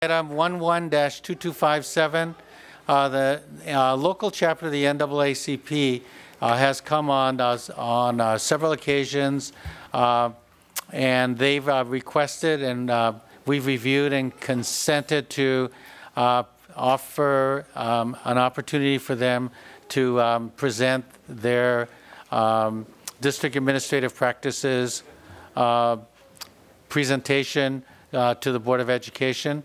Item 11-2257, the local chapter of the NAACP has come on several occasions, and they've requested, and we've reviewed and consented to offer an opportunity for them to present their district administrative practices presentation to the Board of Education.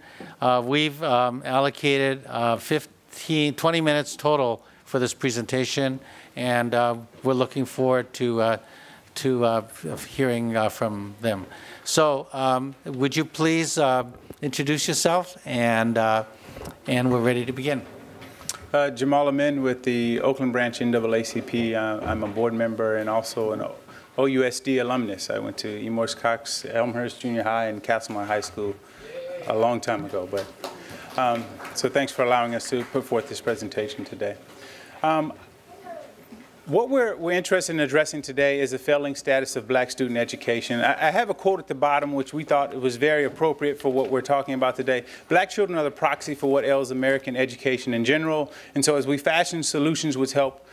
We've allocated 20 minutes total for this presentation, and we're looking forward to hearing from them. So would you please introduce yourself, and we're ready to begin. Jamal Amin with the Oakland branch NAACP. I'm a board member and also an OUSD alumnus. I went to E. Morse Cox, Elmhurst Junior High, and Castlemont High School a long time ago. But so thanks for allowing us to put forth this presentation today. What we're interested in addressing today is the failing status of black student education. I have a quote at the bottom which we thought was very appropriate for what we're talking about today. Black children are the proxy for what ails American education in general, and so as we fashion solutions which help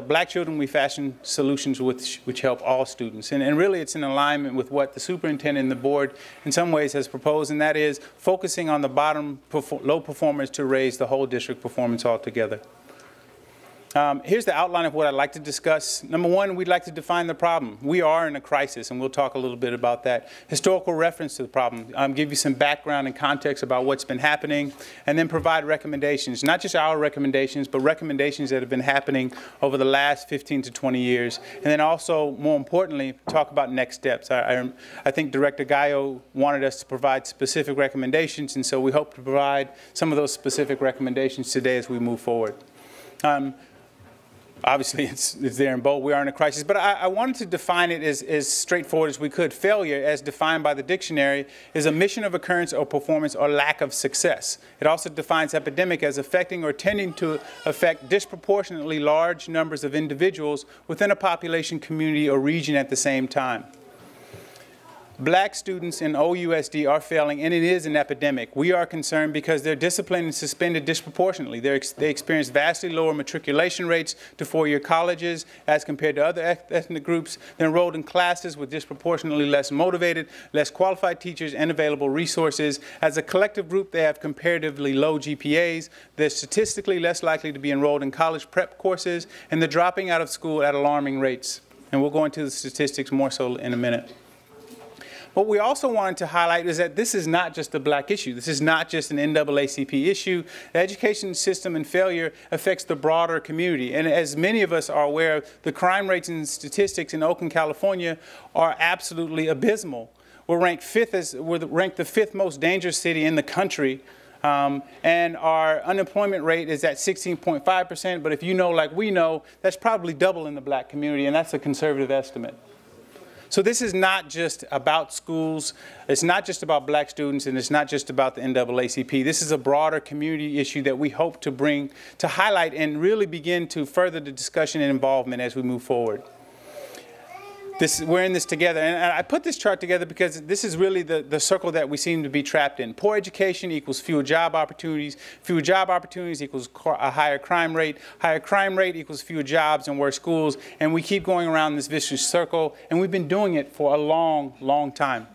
black children, we fashion solutions which help all students. And really it's in alignment with what the superintendent and the board in some ways has proposed, and that is focusing on the bottom low performers to raise the whole district performance altogether. Here's the outline of what I'd like to discuss. Number one, we'd like to define the problem. We are in a crisis, and we'll talk a little bit about that. Historical reference to the problem, give you some background and context about what's been happening, and then provide recommendations, not just our recommendations, but recommendations that have been happening over the last 15 to 20 years. And then also, more importantly, talk about next steps. I think Director Gallo wanted us to provide specific recommendations, and so we hope to provide some of those specific recommendations today as we move forward. Obviously, it's there in bold. We are in a crisis. But I wanted to define it as straightforward as we could. Failure, as defined by the dictionary, is omission of occurrence or performance or lack of success. It also defines epidemic as affecting or tending to affect disproportionately large numbers of individuals within a population, community, or region at the same time. Black students in OUSD are failing, and it is an epidemic. We are concerned because they're disciplined and suspended disproportionately. They experience vastly lower matriculation rates to four-year colleges as compared to other ethnic groups. They're enrolled in classes with disproportionately less motivated, less qualified teachers and available resources. As a collective group, they have comparatively low GPAs. They're statistically less likely to be enrolled in college prep courses, and they're dropping out of school at alarming rates. And we'll go into the statistics more so in a minute. What we also wanted to highlight is that this is not just a black issue. This is not just an NAACP issue. The education system and failure affects the broader community. And as many of us are aware, the crime rates and statistics in Oakland, California are absolutely abysmal. We're ranked the fifth most dangerous city in the country. And our unemployment rate is at 16.5%. But if you know like we know, that's probably double in the black community, and that's a conservative estimate. So this is not just about schools, it's not just about black students, and it's not just about the NAACP. This is a broader community issue that we hope to highlight and really begin to further the discussion and involvement as we move forward. We're in this together, and I put this chart together because this is really the circle that we seem to be trapped in. Poor education equals fewer job opportunities equals a higher crime rate equals fewer jobs and worse schools, and we keep going around this vicious circle, and we've been doing it for a long, long time.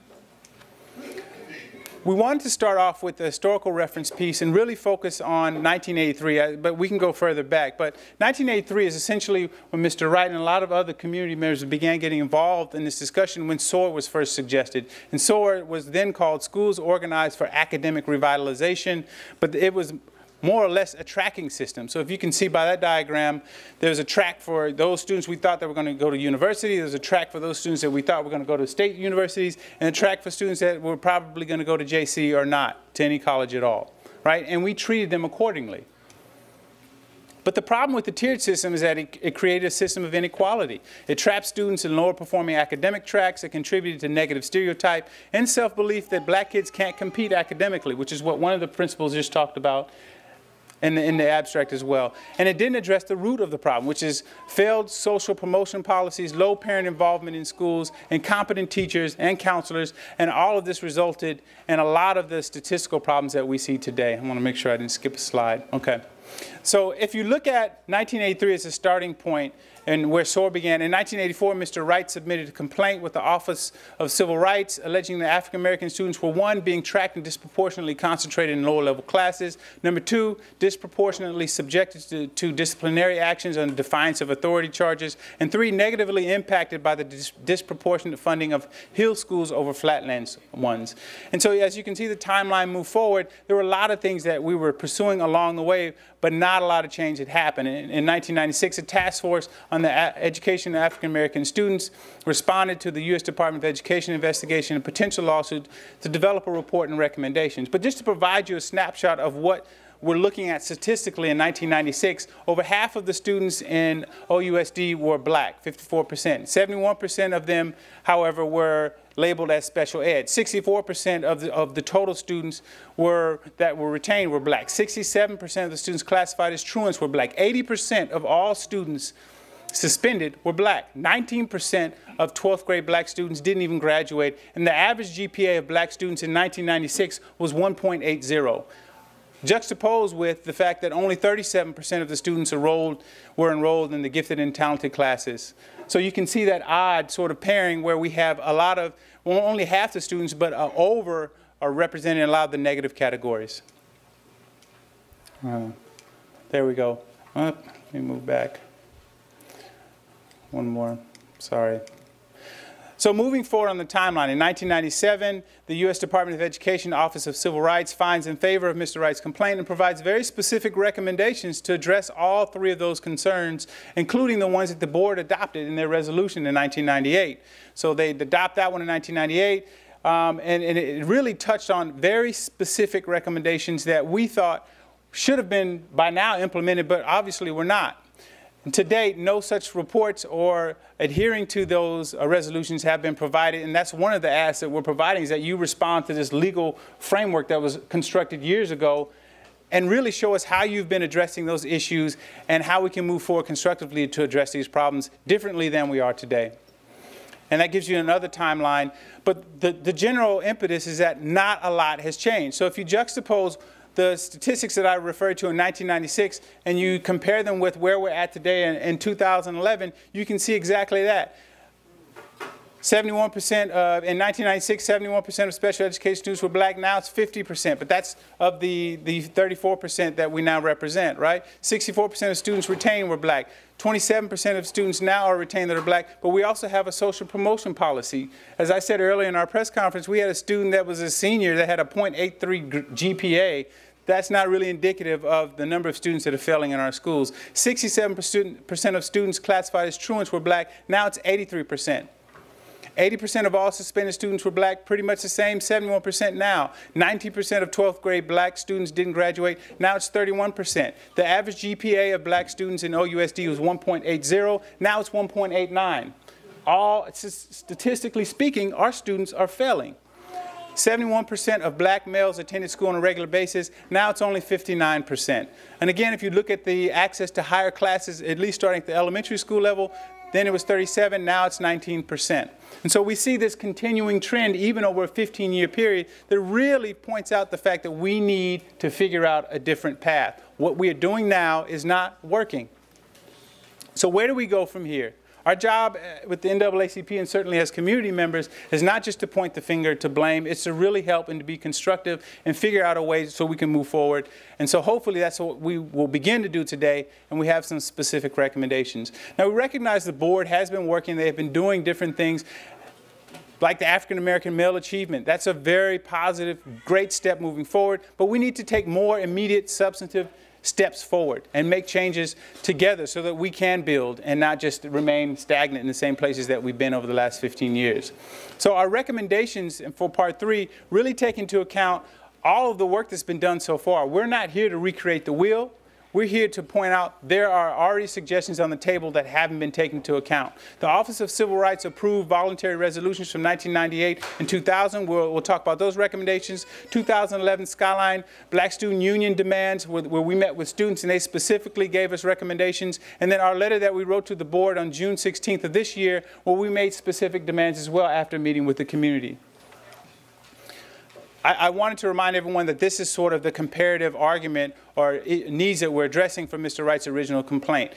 We wanted to start off with the historical reference piece and really focus on 1983, but we can go further back. But 1983 is essentially when Mr. Wright and a lot of other community members began getting involved in this discussion when SOAR was first suggested. And SOAR was then called Schools Organized for Academic Revitalization, but it was more or less a tracking system. So if you can see by that diagram, there's a track for those students we thought that were going to go to university, there's a track for those students that we thought were going to go to state universities, and a track for students that were probably going to go to JC or not, to any college at all, right? And we treated them accordingly. But the problem with the tiered system is that it created a system of inequality. It trapped students in lower performing academic tracks. It contributed to negative stereotype and self-belief that black kids can't compete academically, which is what one of the principals just talked about in the abstract as well. And it didn't address the root of the problem, which is failed social promotion policies, low parent involvement in schools, incompetent teachers and counselors, and all of this resulted in a lot of the statistical problems that we see today. I want to make sure I didn't skip a slide. Okay. So if you look at 1983 as a starting point, and where SOAR began. In 1984, Mr. Wright submitted a complaint with the Office of Civil Rights alleging that African-American students were, 1, being tracked and disproportionately concentrated in lower-level classes, number 2, disproportionately subjected to disciplinary actions on defiance of authority charges, and 3, negatively impacted by the disproportionate funding of hill schools over flatlands ones. And so as you can see the timeline move forward, there were a lot of things that we were pursuing along the way, but not a lot of change had happened. In 1996, a task force on the education of African-American students responded to the U.S. Department of Education investigation and potential lawsuit to develop a report and recommendations. But just to provide you a snapshot of what we're looking at statistically in 1996, over half of the students in OUSD were black, 54%. 71% of them, however, were labeled as special ed. 64% of the total students that were retained were black. 67% of the students classified as truants were black. 80% of all students suspended were black. 19% of 12th grade black students didn't even graduate, and the average GPA of black students in 1996 was 1.80. Juxtaposed with the fact that only 37% of the students were enrolled in the gifted and talented classes. So you can see that odd sort of pairing where we have a lot of, well, only half the students, but over are representing a lot of the negative categories. There we go. Let me move back. One more, sorry. So moving forward on the timeline, in 1997, the U.S. Department of Education Office of Civil Rights finds in favor of Mr. Wright's complaint and provides very specific recommendations to address all 3 of those concerns, including the ones that the board adopted in their resolution in 1998. So they adopt that one in 1998, and it really touched on very specific recommendations that we thought should have been by now implemented, but obviously were not. And to date, no such reports or adhering to those resolutions have been provided, and that's one of the asks that we're providing, is that you respond to this legal framework that was constructed years ago and really show us how you've been addressing those issues and how we can move forward constructively to address these problems differently than we are today. And that gives you another timeline, but the general impetus is that not a lot has changed. So if you juxtapose the statistics that I referred to in 1996, and you compare them with where we're at today in 2011, you can see exactly that. 71% in 1996, 71% of special education students were black. Now it's 50%, but that's of the 34% that we now represent, right? 64% of students retained were black. 27% of students now are retained that are black, but we also have a social promotion policy. As I said earlier in our press conference, we had a student that was a senior that had a .83 GPA. That's not really indicative of the number of students that are failing in our schools. 67% of students classified as truants were black. Now it's 83%. 80% of all suspended students were black, pretty much the same, 71% now. 19% of 12th grade black students didn't graduate. Now it's 31%. The average GPA of black students in OUSD was 1.80. Now it's 1.89. Statistically speaking, our students are failing. 71% of black males attended school on a regular basis. Now it's only 59%. And again, if you look at the access to higher classes, at least starting at the elementary school level, then it was 37, now it's 19%. And so we see this continuing trend even over a 15-year period that really points out the fact that we need to figure out a different path. What we are doing now is not working. So where do we go from here? Our job with the NAACP and certainly as community members is not just to point the finger to blame, it's to really help and to be constructive and figure out a way so we can move forward. And so hopefully that's what we will begin to do today, and we have some specific recommendations. Now we recognize the board has been working, they have been doing different things like the African American male achievement. That's a very positive, great step moving forward, but we need to take more immediate, substantive steps forward and make changes together so that we can build and not just remain stagnant in the same places that we've been over the last 15 years. So our recommendations for part 3 really take into account all of the work that's been done so far. We're not here to recreate the wheel. we're here to point out there are already suggestions on the table that haven't been taken into account. The Office of Civil Rights approved voluntary resolutions from 1998 and 2000. We'll talk about those recommendations. 2011 Skyline Black Student Union demands, where we met with students and they specifically gave us recommendations. And then our letter that we wrote to the board on June 16th of this year, where we made specific demands as well after meeting with the community. I wanted to remind everyone that this is sort of the comparative argument or needs that we're addressing from Mr. Wright's original complaint.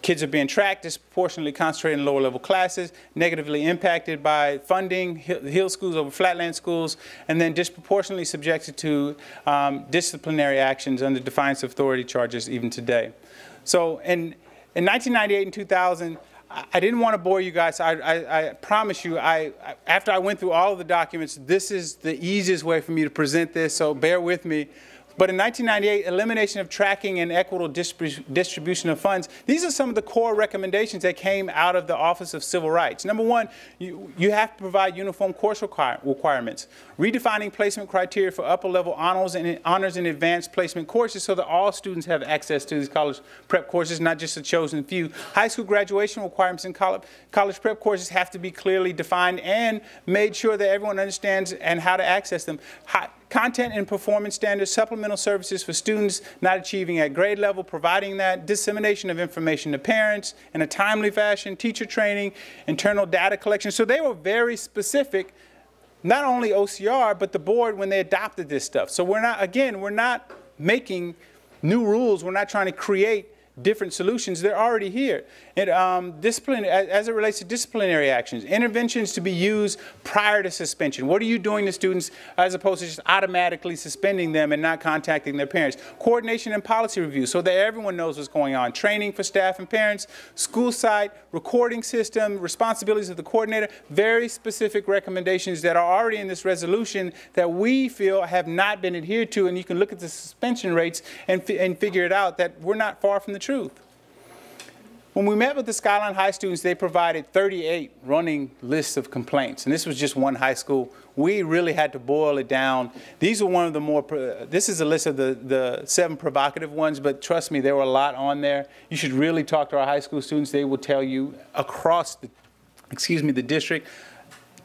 Kids are being tracked, disproportionately concentrated in lower level classes, negatively impacted by funding, hill schools over flatland schools, and then disproportionately subjected to disciplinary actions under defiance of authority charges even today. So in 1998 and 2000, I didn't want to bore you guys. I promise you, after I went through all of the documents, this is the easiest way for me to present this, so bear with me. But in 1998, elimination of tracking and equitable distribution of funds, these are some of the core recommendations that came out of the Office of Civil Rights. Number one, you have to provide uniform course requirements. Redefining placement criteria for upper level honors and advanced placement courses so that all students have access to these college prep courses, not just a chosen few. High school graduation requirements in college prep courses have to be clearly defined and made sure that everyone understands and how to access them. Content and performance standards, supplemental services for students not achieving at grade level, providing that, dissemination of information to parents in a timely fashion, teacher training, internal data collection. So they were very specific, not only OCR, but the board when they adopted this stuff. So we're not making new rules. We're not trying to create different solutions. They're already here. And as it relates to disciplinary actions, interventions to be used prior to suspension. What are you doing to students as opposed to just automatically suspending them and not contacting their parents? Coordination and policy review so that everyone knows what's going on. Training for staff and parents, school site, recording system, responsibilities of the coordinator, very specific recommendations that are already in this resolution that we feel have not been adhered to, and you can look at the suspension rates and figure it out that we're not far from the truth. When we met with the Skyline High students, they provided 38 running lists of complaints, and this was just one high school. We really had to boil it down. These are one of the more, this is a list of the 7 provocative ones, but trust me, there were a lot on there. You should really talk to our high school students. They will tell you across the, the district,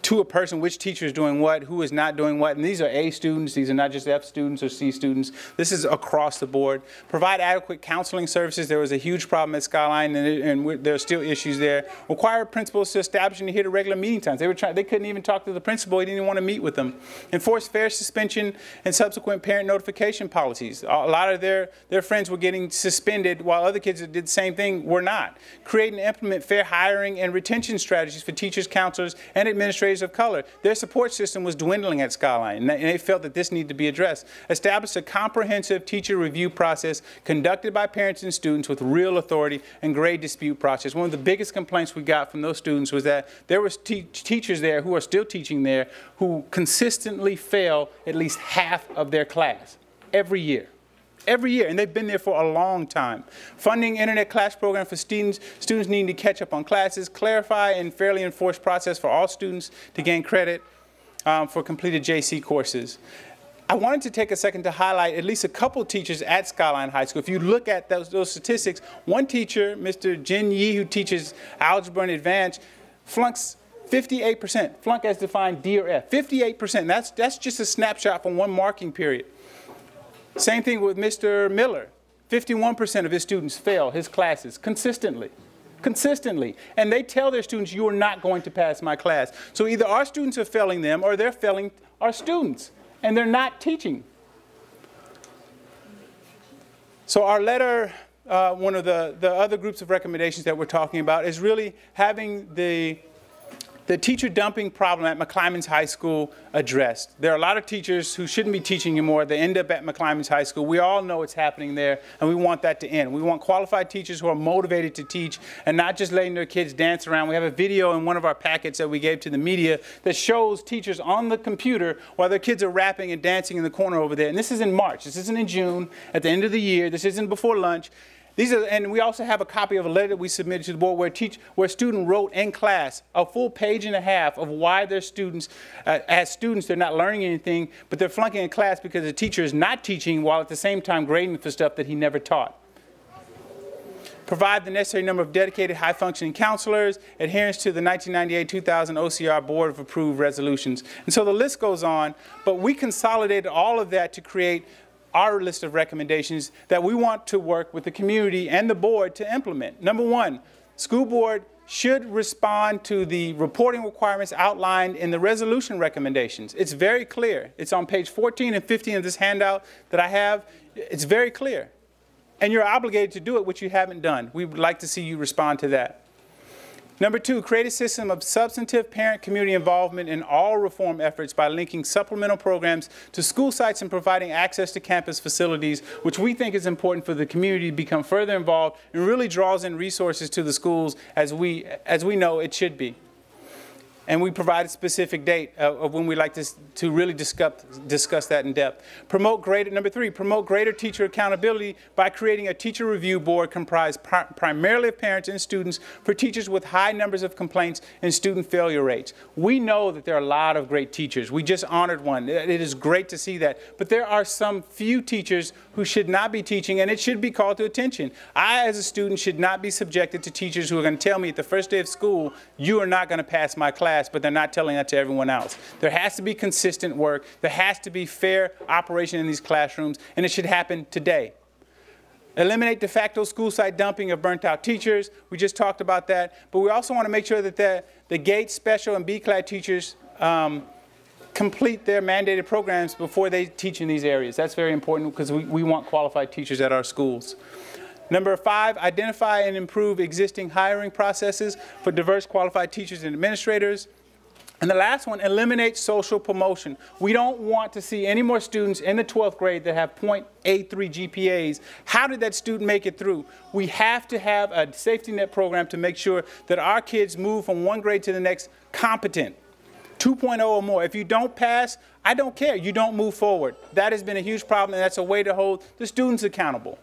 to a person, which teacher is doing what, who is not doing what. And these are A students. These are not just F students or C students. This is across the board. Provide adequate counseling services. There was a huge problem at Skyline, and there are still issues there. Require principals to establish and adhere to regular meeting times. They couldn't even talk to the principal. He didn't even want to meet with them. Enforce fair suspension and subsequent parent notification policies. A lot of their friends were getting suspended while other kids that did the same thing were not. Create and implement fair hiring and retention strategies for teachers, counselors, and administrators of color. Their support system was dwindling at Skyline, and they felt that this needed to be addressed. Establish a comprehensive teacher review process conducted by parents and students with real authority and grade dispute process. One of the biggest complaints we got from those students was that there were teachers there who are still teaching there who consistently fail at least half of their class every year. Every year, and they've been there for a long time. Funding internet class program for students needing to catch up on classes, clarify and fairly enforced process for all students to gain credit for completed JC courses. I wanted to take a second to highlight at least a couple teachers at Skyline High School. If you look at those statistics, one teacher, Mr. Jin Yi, who teaches algebra and advanced, flunks 58%, flunk as defined D or F, 58%. That's just a snapshot from one marking period. Same thing with Mr. Miller. 51% of his students fail his classes consistently. And they tell their students, you are not going to pass my class. So either our students are failing them or they're failing our students, and they're not teaching. So our letter, one of the other groups of recommendations that we're talking about is really having the teacher dumping problem at Mcclymonds High School addressed. There are a lot of teachers who shouldn't be teaching anymore. They end up at Mcclymonds High School. We all know what's happening there, and we want that to end. We want qualified teachers who are motivated to teach and not just letting their kids dance around. We have a video in one of our packets that we gave to the media that shows teachers on the computer while their kids are rapping and dancing in the corner over there. And this is in March. This isn't in June, at the end of the year. This isn't before lunch. And we also have a copy of a letter that we submitted to the board where a student wrote in class a full page and a half of why their students, as students, they're not learning anything, but they're flunking in class because the teacher is not teaching while at the same time grading for stuff that he never taught. provide the necessary number of dedicated high-functioning counselors, adherence to the 1998-2000 OCR Board of Approved Resolutions. And so the list goes on, but we consolidated all of that to create our list of recommendations that we want to work with the community and the board to implement. Number one, school board should respond to the reporting requirements outlined in the resolution recommendations. It's very clear. It's on page 14 and 15 of this handout that I have. It's very clear. And you're obligated to do it, which you haven't done. We would like to see you respond to that. Number two, create a system of substantive parent-community involvement in all reform efforts by linking supplemental programs to school sites and providing access to campus facilities, which we think is important for the community to become further involved and really draws in resources to the schools as we know it should be. And we provide a specific date of when we'd like to really discuss that in depth. Number three, promote greater teacher accountability by creating a teacher review board comprised primarily of parents and students for teachers with high numbers of complaints and student failure rates. We know that there are a lot of great teachers. We just honored one. It is great to see that. But there are some few teachers who should not be teaching, and it should be called to attention. I, as a student, should not be subjected to teachers who are going to tell me at the first day of school, you are not going to pass my class, but they're not telling that to everyone else. There has to be consistent work. There has to be fair operation in these classrooms, and it should happen today. Eliminate de facto school site dumping of burnt-out teachers. We just talked about that. But we also want to make sure that the GATE, special, and BCLAD teachers complete their mandated programs before they teach in these areas. That's very important because we want qualified teachers at our schools. Number five, identify and improve existing hiring processes for diverse qualified teachers and administrators. And the last one, eliminate social promotion. We don't want to see any more students in the 12th grade that have .83 GPAs. How did that student make it through? We have to have a safety net program to make sure that our kids move from one grade to the next competent. 2.0 or more. If you don't pass, I don't care. You don't move forward. That has been a huge problem, and that's a way to hold the students accountable.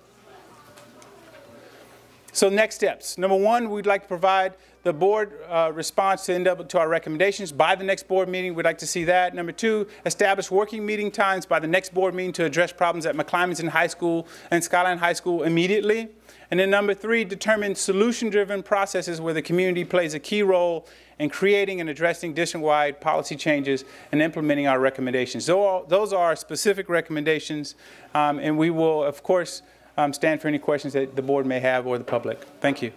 So next steps. Number one, we'd like to provide the board response to our recommendations by the next board meeting. We'd like to see that. Number two, establish working meeting times by the next board meeting to address problems at Mcclymonds High School and Skyline High School immediately. And then number three, determine solution-driven processes where the community plays a key role in creating and addressing district-wide policy changes and implementing our recommendations. Those are our specific recommendations, and we will, of course, stand for any questions that the board may have or the public. Thank you.